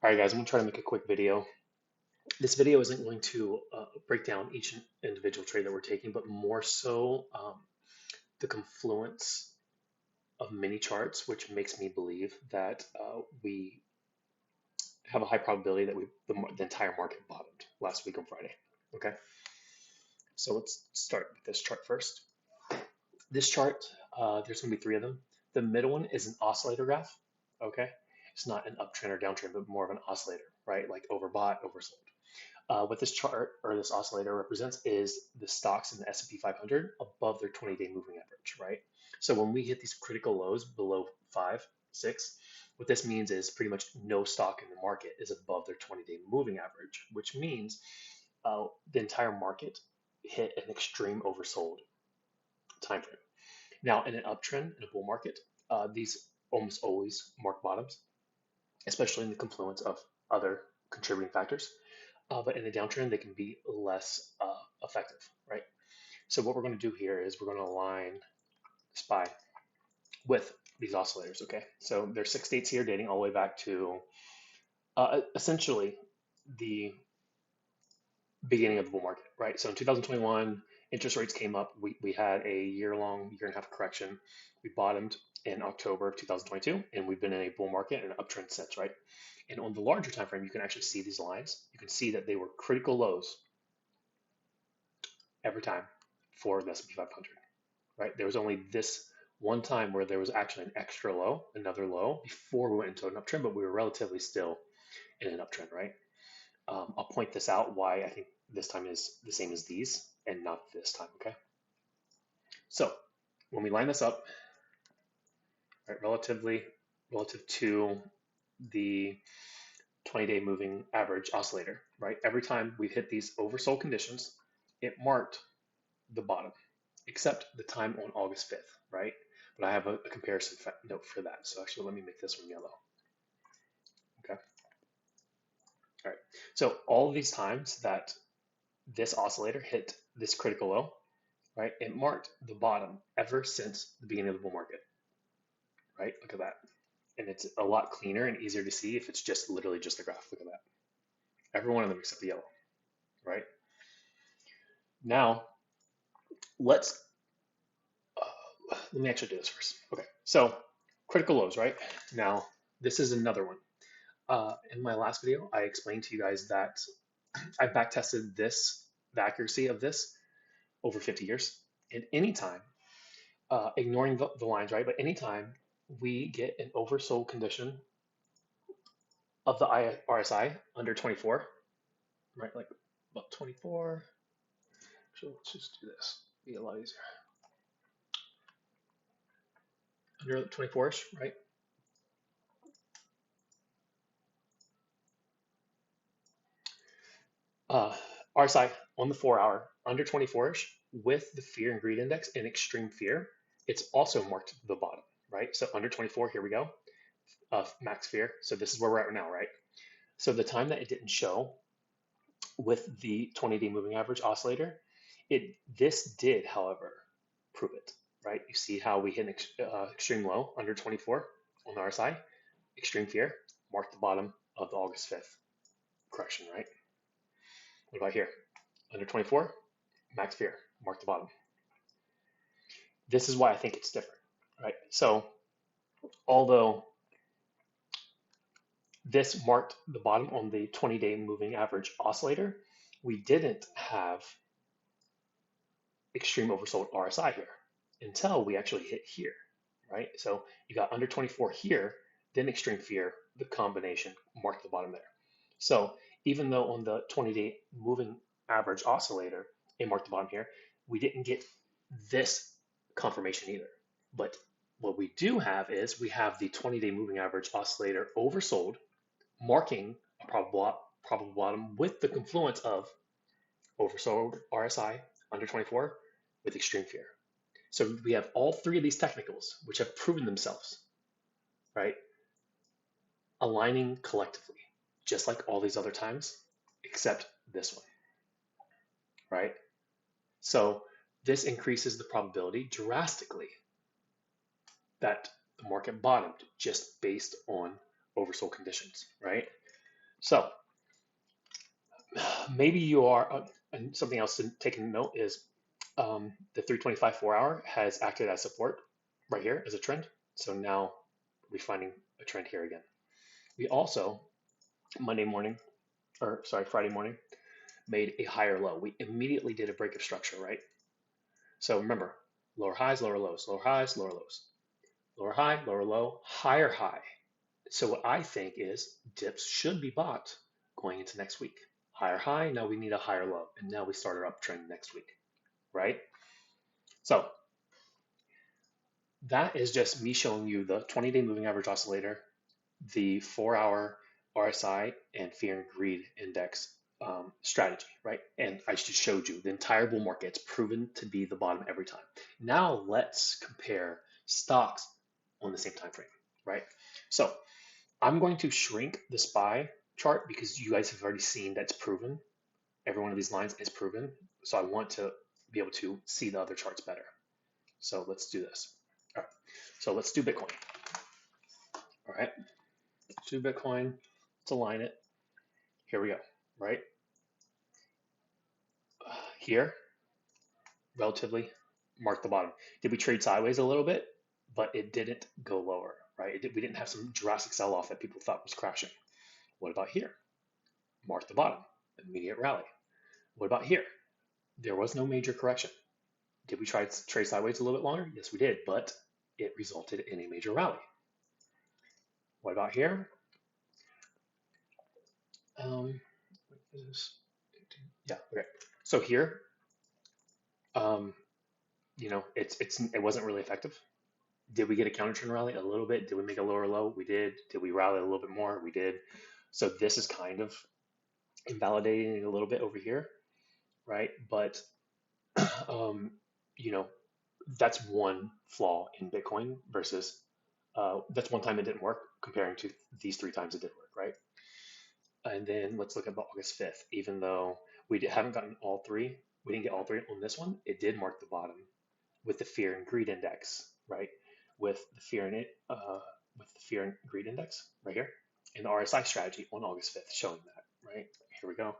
All right, guys, I'm gonna try to make a quick video. This video isn't going to break down each individual trade that we're taking, but more so the confluence of mini charts, which makes me believe that we have a high probability that the entire market bottomed last week on Friday. Okay, so let's start with this chart first. This chart, there's gonna be three of them. The middle one is an oscillator graph. Okay, it's not an uptrend or downtrend, but more of an oscillator, right? Like overbought, oversold. What this chart or this oscillator represents is the stocks in the S&P 500 above their 20-day moving average, right? So when we hit these critical lows below 5, 6, what this means is pretty much no stock in the market is above their 20-day moving average, which means the entire market hit an extreme oversold time frame. Now, in an uptrend, in a bull market, these almost always mark bottoms, especially in the confluence of other contributing factors. But in a downtrend, they can be less effective, right? So what we're going to do here is we're going to align SPY with these oscillators, okay? So there's 6 dates here dating all the way back to essentially the beginning of the bull market, right? So in 2021, interest rates came up. We had a year and a half correction. We bottomed in October of 2022, and we've been in a bull market and an uptrend since, right? And on the larger time frame, you can actually see these lines. You can see that they were critical lows every time for the S&P 500, right? There was only this one time where there was actually an extra low, another low before we went into an uptrend, but we were relatively still in an uptrend, right? I'll point this out why I think this time is the same as these and not this time, okay? So when we line this up, right, relative to the 20-day moving average oscillator, right? Every time we've hit these oversold conditions, it marked the bottom, except the time on August 5th, right? But I have a comparison note for that. So actually, let me make this one yellow. Okay. All right. So all of these times that this oscillator hit this critical low, right, it marked the bottom ever since the beginning of the bull market, right? Look at that. And it's a lot cleaner and easier to see if it's just literally just the graph. Look at that. Every one of them except the yellow, right? Now, let's let me actually do this first. Okay, so critical lows, right? Now, this is another one. In my last video, I explained to you guys that I backtested this, the accuracy of this over 50 years. And anytime, ignoring the lines, right? But anytime we get an oversold condition of the RSI under 24, right? Like about 24. So let's just do this. Be a lot easier. Under 24-ish, right? Uh, RSI on the 4 hour under 24-ish with the fear and greed index and extreme fear, it's also marked the bottom, right? So under 24, here we go, max fear. So this is where we're at now, right? So the time that it didn't show with the 20-day moving average oscillator, this did, however, prove it, right? You see how we hit an extreme low under 24 on the RSI, extreme fear, marked the bottom of the August 5th correction, right? What about here? Under 24, max fear, mark the bottom. This is why I think it's different, right? So although this marked the bottom on the 20-day moving average oscillator, we didn't have extreme oversold RSI here until we actually hit here, right? So you got under 24 here, then extreme fear, the combination marked the bottom there. So even though on the 20-day moving average oscillator, it marked the bottom here, we didn't get this confirmation either. But what we do have is we have the 20-day moving average oscillator oversold, marking a probable bottom with the confluence of oversold RSI under 24 with extreme fear. So we have all three of these technicals, which have proven themselves, right? Aligning collectively, just like all these other times, except this one, right? So this increases the probability drastically that the market bottomed just based on oversold conditions, right? So maybe you are, and something else to take a note is the 325 4 hour has acted as support right here as a trend. So now we're finding a trend here again. We also, Monday morning, or sorry, Friday morning, made a higher low. We immediately did a break of structure, right? So remember, lower highs, lower lows, lower highs, lower lows, lower high, lower low, higher high. So what I think is dips should be bought going into next week. Higher high, now we need a higher low. And now we start our uptrend next week, right? So that is just me showing you the 20-day moving average oscillator, the 4 hour RSI, and fear and greed index strategy, right? And I just showed you the entire bull market. It's proven to be the bottom every time. Now let's compare stocks on the same time frame, right? So I'm going to shrink the SPY chart because you guys have already seen that's proven. Every one of these lines is proven. So I want to be able to see the other charts better. So let's do this. All right. So let's do Bitcoin. All right. Let's do Bitcoin. Let's align it. Here we go. Right here, relatively mark the bottom. Did we trade sideways a little bit? But it didn't go lower, right? We didn't have some drastic sell-off that people thought was crashing. What about here? Mark the bottom. Immediate rally. What about here? There was no major correction. Did we try to trade sideways a little bit longer? Yes, we did, but it resulted in a major rally. What about here? Yeah, okay. So here, it wasn't really effective. Did we get a counter trend rally? A little bit. Did we make a lower low? We did. Did we rally a little bit more? We did. So this is kind of invalidating a little bit over here, right? But um, you know, that's one flaw in Bitcoin versus that's one time it didn't work comparing to these 3 times it did work, right? And then let's look at August 5th. Even though haven't gotten all three, we didn't get all three on this one, it did mark the bottom with the fear and greed index, right? With the fear and greed index right here, and the RSI strategy on August 5th showing that, right? Here we go.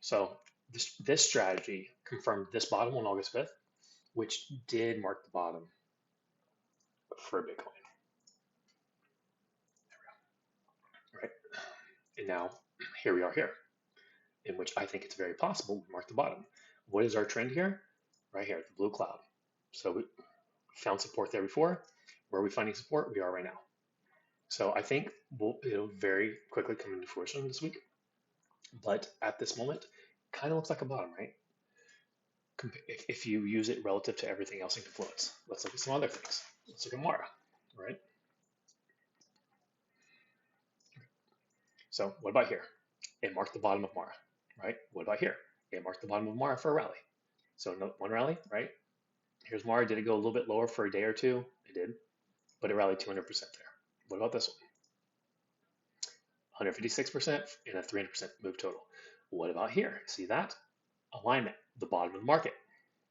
So this strategy confirmed this bottom on August 5th, which did mark the bottom for Bitcoin, right? And now here we are here, in which I think it's very possible we mark the bottom. What is our trend here? Right here, the blue cloud. So we found support there before. Where are we finding support? We are right now. So I think it'll very quickly come into fruition this week. But at this moment, kind of looks like a bottom, right? If you use it relative to everything else in Confluence. Let's look at some other things. Let's look at Mara, right? So what about here? It marked the bottom of Mara, right? What about here? It marked the bottom of Mara for a rally. So one rally, right? Here's Mara. Did it go a little bit lower for a day or two? It did, but it rallied 200% there. What about this one? 156% and a 300% move total. What about here? See that? Alignment, the bottom of the market,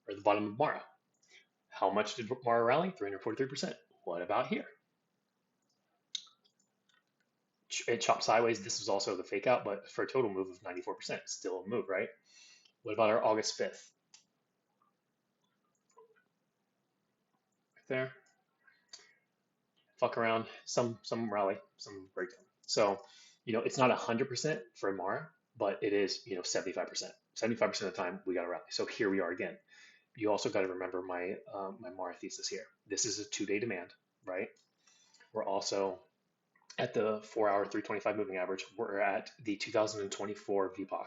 or the bottom of Mara. How much did Mara rally? 343%. What about here? It chopped sideways. This was also the fake out, but for a total move of 94%, still a move, right? What about our August 5th? Right there. Fuck around, some rally, some breakdown. So, it's not 100% for Mara, but it is, 75%. 75% of the time we got a rally. So here we are again. You also got to remember my Mara thesis here. This is a 2-day demand, right? We're also at the 4-hour 325 moving average. We're at the 2024 VPOC.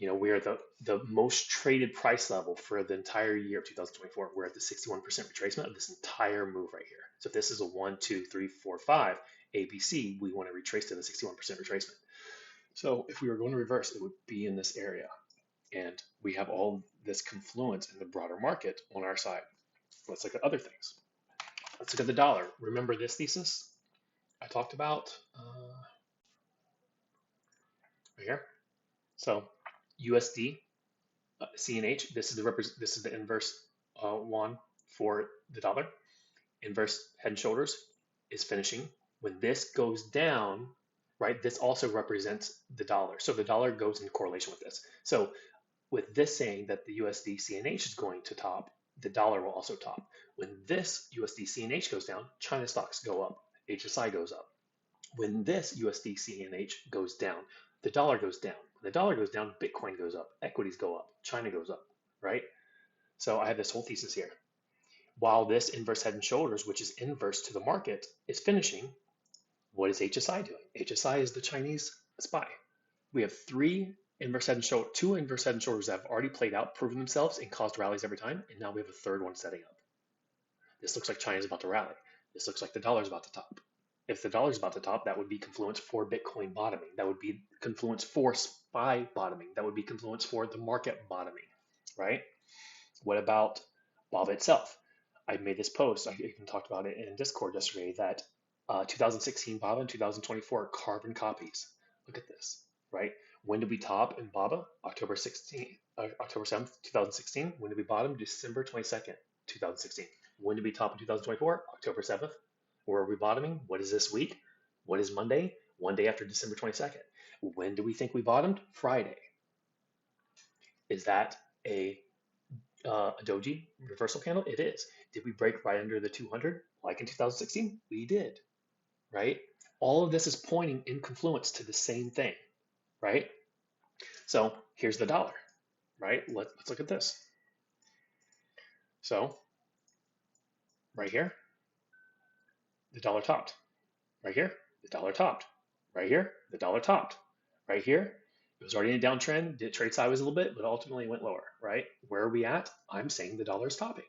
We're the most traded price level for the entire year of 2024. We're at the 61% retracement of this entire move right here. So if this is a 1, 2, 3, 4, 5 ABC, we want to retrace to the 61% retracement. So if we were going to reverse, it would be in this area. And we have all this confluence in the broader market on our side. Let's look at other things. Let's look at the dollar. Remember this thesis I talked about right here? So USD, CNH, this is the inverse one for the dollar. Inverse head and shoulders is finishing. When this goes down, right? This also represents the dollar. So the dollar goes in correlation with this. So with this saying that the USD CNH is going to top, the dollar will also top. When this USD CNH goes down, China stocks go up, HSI goes up. When this USD CNH goes down, the dollar goes down. When the dollar goes down, Bitcoin goes up, equities go up, China goes up, right? So I have this whole thesis here. While this inverse head and shoulders, which is inverse to the market, is finishing, what is HSI doing? HSI is the Chinese SPY. We have two inverse head and shoulders that have already played out, proven themselves, and caused rallies every time, and now we have a third one setting up. This looks like China's about to rally. This looks like the dollar's about to top. If the dollar's about to top, that would be confluence for Bitcoin bottoming. That would be confluence for SPY bottoming. That would be confluence for the market bottoming, right? What about BABA itself? I made this post, I even talked about it in Discord yesterday, that 2016 BABA and 2024 are carbon copies. Look at this, right? When did we top in BABA? October 7th, 2016. When did we bottom? December 22nd, 2016. When did we top in 2024? October 7th. Where are we bottoming? What is this week? What is Monday? One day after December 22nd. When do we think we bottomed? Friday. Is that a doji reversal candle? It is. Did we break right under the 200 like in 2016? We did, right? All of this is pointing in confluence to the same thing, right? So here's the dollar, right? Let's look at this. So right here, the dollar topped. Right here, the dollar topped. Right here, the dollar topped. Right here, it was already in a downtrend, did trade sideways a little bit, but ultimately went lower, right? Where are we at? I'm saying the dollar is topping.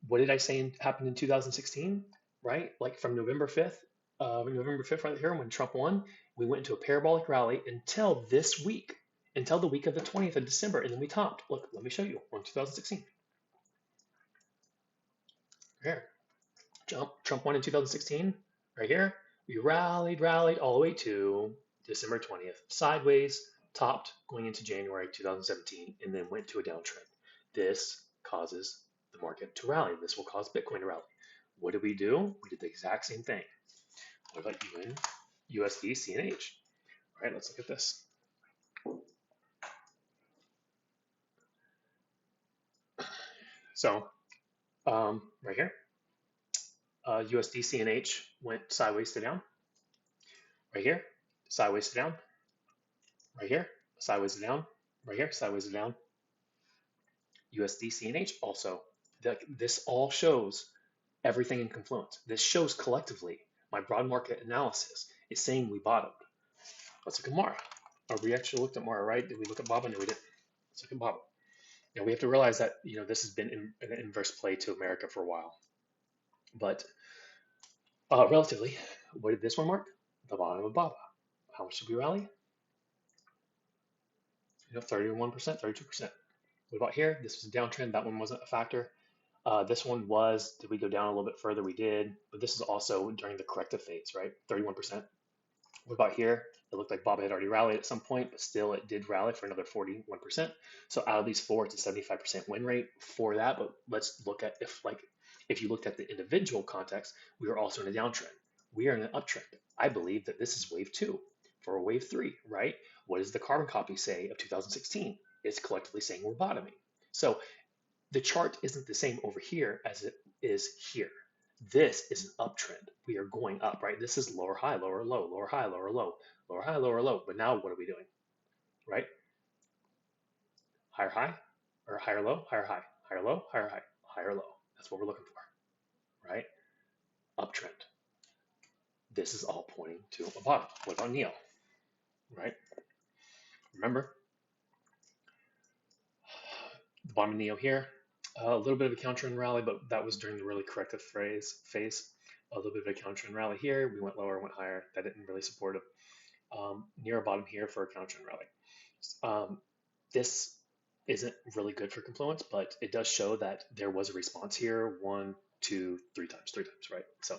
What did I say happened in 2016, right? Like from November 5th, right here when Trump won, we went into a parabolic rally until this week, until the week of the 20th of December, and then we topped. Look, let me show you. We're in 2016. Here, Trump won in 2016, right here. We rallied all the way to December 20th, sideways, topped going into January 2017, and then went to a downtrend. This causes the market to rally. This will cause Bitcoin to rally. What did we do? We did the exact same thing. What about USD CNH? All right, let's look at this. So right here, USD CNH went sideways to down. Right here, sideways to down. Right here, sideways to down. Right here, sideways to down. USD CNH also. This all shows everything in confluence. This shows collectively my broad market analysis is saying we bottomed. Let's look at Mara. We actually looked at Mara, right? Did we look at Baba? No, we didn't. Let's look at Baba. Now we have to realize that this has been an inverse play to America for a while, but relatively, what did this one mark? The bottom of Baba. How much did we rally? 31%, 32%. What about here? This was a downtrend. That one wasn't a factor. This one was, did we go down a little bit further? We did, but this is also during the corrective phase, right? 31%. What about here? It looked like Baba had already rallied at some point, but still it did rally for another 41%. So out of these four, it's a 75% win rate for that. But let's look at if you looked at the individual context, we are also in a downtrend. We are in an uptrend. I believe that this is wave 2 for a wave 3, right? What does the carbon copy say of 2016? It's collectively saying we're bottoming. So the chart isn't the same over here as it is here. This is an uptrend. We are going up, right? This is lower high, lower low, lower high, lower low, lower high, lower low. But now what are we doing, right? Higher high or higher low, higher high, higher low, higher high, higher low. That's what we're looking for, right? Uptrend. This is all pointing to a bottom. What about NEO, right? Remember, the bottom of NEO here, a little bit of a counter and rally, but that was during the really corrective phase. A little bit of a counter and rally here. We went lower, went higher. That didn't really support it. Near a bottom here for a counter and rally. This isn't really good for confluence, but it does show that there was a response here. 1, 2, 3 times, right? So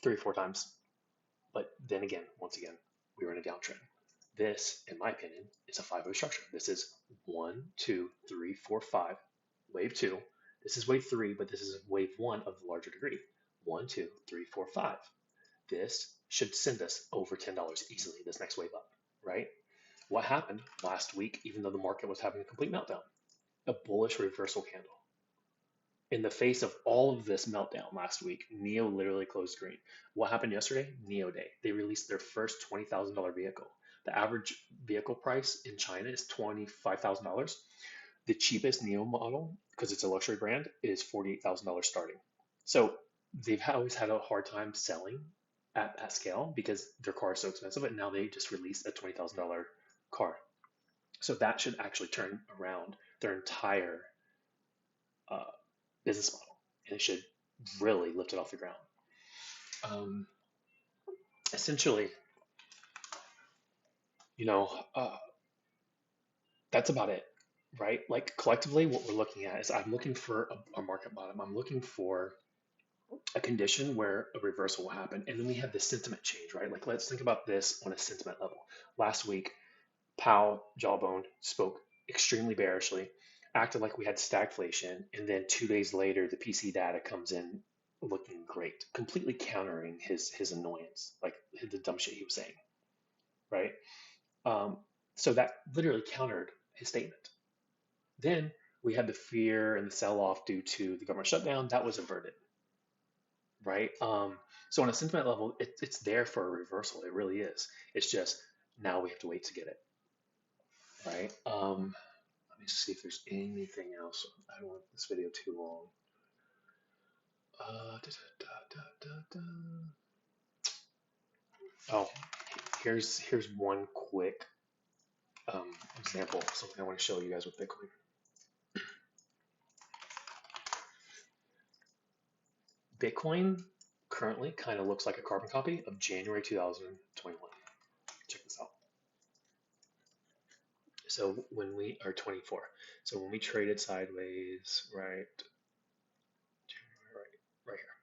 3 or 4 times. But then again, once again, we were in a downtrend. This, in my opinion, is a 5-wave structure. This is 1, 2, 3, 4, 5. Wave 2. This is wave 3, but this is wave 1 of the larger degree. 1, 2, 3, 4, 5. This should send us over $10 easily this next wave up, right? What happened last week, even though the market was having a complete meltdown? A bullish reversal candle. In the face of all of this meltdown last week, NEO literally closed green. What happened yesterday? NEO Day. They released their first $20,000 vehicle. The average vehicle price in China is $25,000. The cheapest NEO model, because it's a luxury brand, is $48,000 starting. So they've always had a hard time selling at scale because their car is so expensive, and now they just released a $20,000 car. So that should actually turn around their entire uh, business model, and it should really lift it off the ground. Um, Essentially, you know, that's about it, right? Like collectively, what we're looking at is I'm looking for a market bottom. I'm looking for a condition where a reversal will happen, and then we have the sentiment change, right? Like let's think about this on a sentiment level. Last week, Powell, Jawbone, spoke extremely bearishly, acted like we had stagflation, and then 2 days later, the PC data comes in looking great, completely countering his annoyance, like the dumb shit he was saying, right? Um, so that literally countered his statement. Then we had the fear and the sell-off due to the government shutdown. That was averted, right? So on a sentiment level, it's there for a reversal. It really is. It's just now we have to wait to get it, right? Let me see if there's anything else. I don't want this video too long. Oh, here's one quick example, something I want to show you guys with Bitcoin. Bitcoin currently kind of looks like a carbon copy of January 2021. Check this out. So when we are 24, so when we traded sideways, right, right here,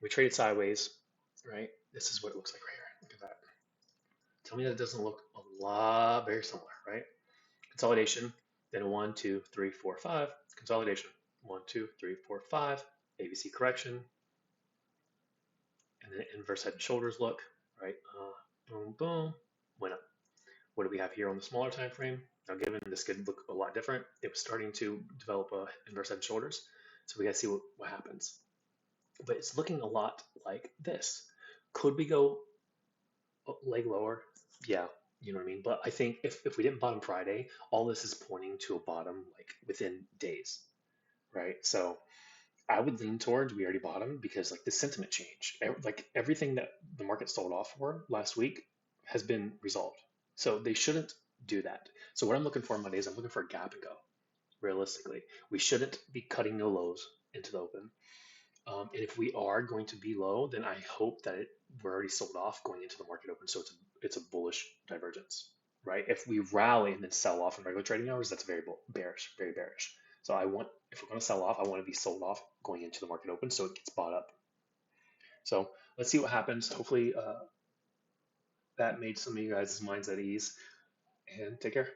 we traded sideways, right? This is what it looks like right here. Look at that. Tell me that it doesn't look a lot very similar, right? Consolidation, then 1, 2, 3, 4, 5. Consolidation, 1, 2, 3, 4, 5. ABC correction, and then inverse head and shoulders look, right? Boom, boom, went up. What do we have here on the smaller time frame? Now, given this could look a lot different, it was starting to develop a inverse head and shoulders. So we got to see what happens. But it's looking a lot like this. Could we go leg lower? Yeah, you know what I mean. But I think if we didn't bottom Friday, all this is pointing to a bottom like within days, right? So I would lean towards we already bottomed because like the sentiment change, like everything that the market sold off for last week has been resolved. So they shouldn't do that. So what I'm looking for on Monday is I'm looking for a gap and go. Realistically, we shouldn't be cutting no lows into the open. And if we are going to be low, then I hope that we're already sold off going into the market open. So it's a bullish divergence, right? If we rally and then sell off in regular trading hours, that's very bearish, very bearish. So if we're going to sell off, I want to be sold off going into the market open so it gets bought up. So let's see what happens. Hopefully that made some of you guys' minds at ease, and take care.